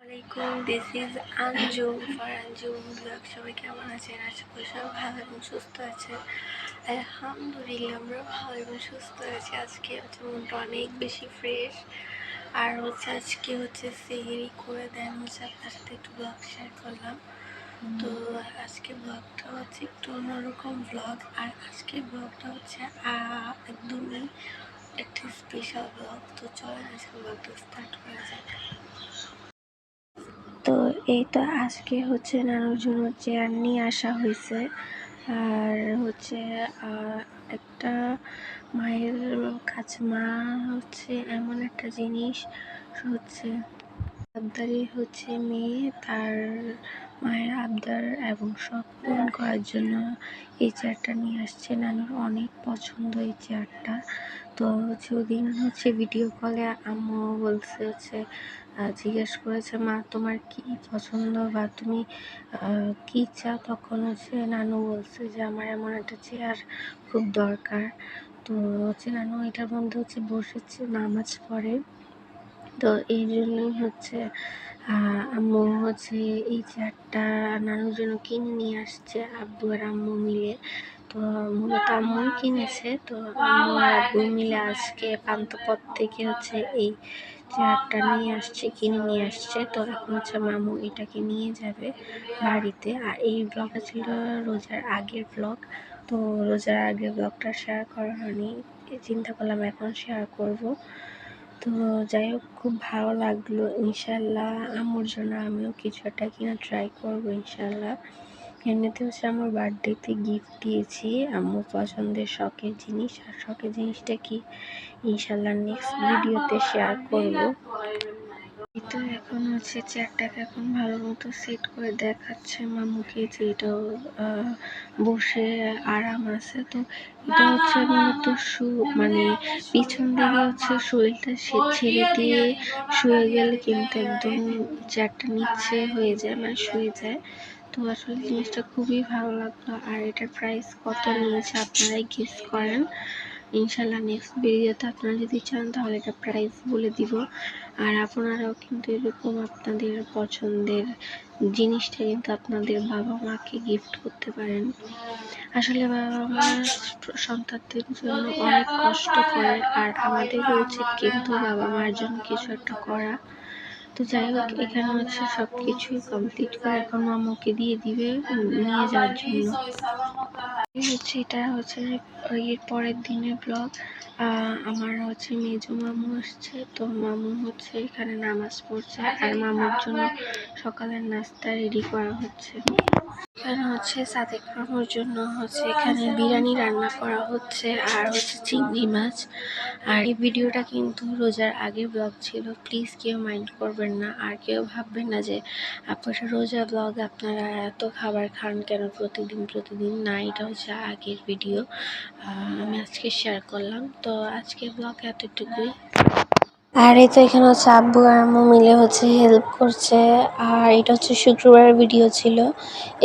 আসসালামাইকুম, this is Anjum for Anjum blog. সবাই কেমন আছেন? আশা করি সবাই ভালো এবং সুস্থ আছেন। আলহামদুলিল্লাহ আমরা ভালো এবং সুস্থ আছি। আজকে মনটা অনেক বেশি ফ্রেশ। আর আজকে সেহরি করে দেন আপনার সাথে একটু ব্লগ শেয়ার করলাম। তো আজকে ব্লগটা একটু অন্যরকম ব্লগ। আর আজকে ব্লগটা একদমই একটা স্পেশাল ব্লগ। তো চলেন আজকে ব্লগটা স্টার্ট করা যাক। তো এই তো আজকে নানুর জন্য চেয়ার নিয়ে আসা হয়েছে। আর একটা মায়ের কাছে মা এমন একটা জিনিস আবদারি মেয়ে তার মায়ের আবদার এবং সব পূরণ করার জন্য এই চেয়ারটা নিয়ে আসছে। নানুর অনেক পছন্দ এই চেয়ারটা। তো ওদিন ভিডিও কলে আম্মু বলছে জিজ্ঞেস করেছে, মা তোমার কি পছন্দ বা তুমি কি চাও? তখন নানু বলছে যে আমার এমন একটা চেয়ার খুব দরকার। তো নানু এটার মধ্যে বসেছে, নামাজ পড়ে। তো এই জন্যই আম্মু এই চেয়ারটা নানুর জন্য কিনে নিয়ে আসছে, আব্বু আর আম্মু মিলে। তো মূলত আম্মুই কিনেছে। তো আম্মু আর আব্বু মিলে আজকে পান্থপথ থেকে এই চেয়ারটা কিনে নিয়ে আসছে। তো এখন মামু এটাকে নিয়ে যাবে বাড়িতে। আর এই ব্লগটা ছিল রোজার আগের ব্লগ। তো রোজার আগের ব্লগটা শেয়ার করা হয়নি, চিন্তা করলাম এখন শেয়ার করব। তো যাই হোক, খুব ভালো লাগলো। ইনশাল্লাহ আম্মুর জন্য আমিও কিছু একটা কিনা ট্রাই করবো ইনশাল্লাহ। এমনিতে আমার বার্থডেতে গিফট দিয়েছি আম্মুর পছন্দের শখের জিনিস। আর শখের জিনিসটা কি ইনশাল্লাহ নেক্সট ভিডিওতে শেয়ার করবো। তো এখন চেয়ারটাকে এখন ভালো মতো সেট করে দেখাচ্ছে মামুকে যে এটাও বসে আরাম আছে। তো এটা মূলত মানে পিছন দিকে শরীরটা ছেড়ে দিয়ে শুয়ে গেলে কিন্তু একদম চেয়ারটা নিচে হয়ে যায়, মানে শুয়ে যায়। তো আসলে জিনিসটা খুবই ভালো লাগলো। আর এটার প্রাইস কত নিয়েছে আপনারাই গেস করেন। ইনশাল্লাহ নেক্সট ভিডিওতে আপনারা যদি চান তাহলে এটা প্রাইস বলে দিব। আর আপনারাও কিন্তু এরকম আপনাদের পছন্দের জিনিসটা কিন্তু আপনাদের বাবা মাকে গিফট করতে পারেন। আসলে বাবা মা সন্তানদের জন্য অনেক কষ্ট করে, আর আমাদের উচিত কিন্তু বাবা মার জন্য কিছু একটা করা। তো যাই হোক, এখানে সবকিছুই কমপ্লিট করে এখন মামুকে দিয়ে দিবে নিয়ে যাওয়ার জন্য। এটা এর পরের দিনের ব্লগ। আমার মেজো মামু আসছে। তো মামু এখানে নামাজ পড়ছে, আর মামুর জন্য সকালের নাস্তা রেডি করা হচ্ছে। এখানে সাদেক মামুর জন্য এখানে বিরিয়ানি রান্না করা হচ্ছে, আর চিংড়ি মাছ। আর এই ভিডিওটা কিন্তু রোজার আগে ব্লগ ছিল, প্লিজ কেউ মাইন্ড করবেন না। আর কেউ ভাববেন না যে আপনারা রোজা ব্লগ আপনারা এত খাবার খান কেন প্রতিদিন না। এটা আগের ভিডিও, আমি আজকে শেয়ার করলাম। তো আজকে ব্লগ এতটুকুই। আর এই তো এখানে আব্বু আর আম্মু মিলে হেল্প করছে। আর এটা শুক্রবারের ভিডিও ছিল,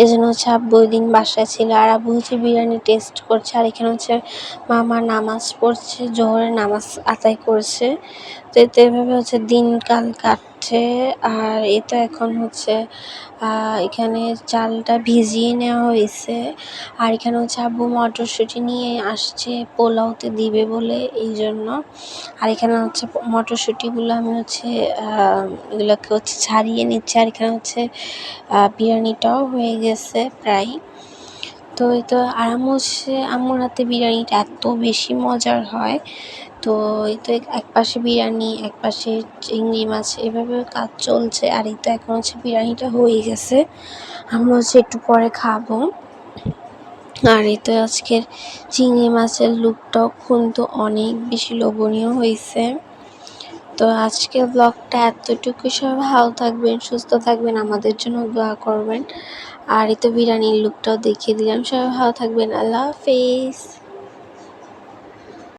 এই জন্য আব্বু ওই দিন বাসায় ছিল। আর আব্বু বিরিয়ানি টেস্ট করছে। আর এখানে মামা নামাজ পড়ছে, জোহরের নামাজ আদায় করছে। তো এতে এভাবে দিনকাল কাটছে। আর এই তো এখন এখানে চালটা ভিজিয়ে নেওয়া হয়েছে। আর এখানে আব্বু মটরশুঁটি নিয়ে আসছে পোলাওতে দিবে বলে, এই জন্য। আর এখানে মটরশুঁটিগুলো আমি এগুলোকে ছাড়িয়ে নিচ্ছি। আর এখানে বিরিয়ানিটাও হয়ে গেছে প্রায়। তো এই তো আর আম্মুর হাতে বিরিয়ানিটা এত বেশি মজার হয়। তো এই তো এক পাশে বিরিয়ানি, এক পাশে চিংড়ি মাছ, এভাবে কাজ চলছে। আর এই তো এখন বিরিয়ানিটা হয়ে গেছে, আমরা একটু পরে খাবো। আর এই তো আজকের চিংড়ি মাছের লুকটাও কিন্তু অনেক বেশি লোভনীয় হয়েছে। তো আজকের ব্লগটা এতটুকু। সবাই ভালো থাকবেন, সুস্থ থাকবেন, আমাদের জন্য দোয়া করবেন। আর এই তো বিরিয়ানির লুকটাও দেখিয়ে দিলাম। সবাই ভালো থাকবেন, আল্লাহ হাফেজ।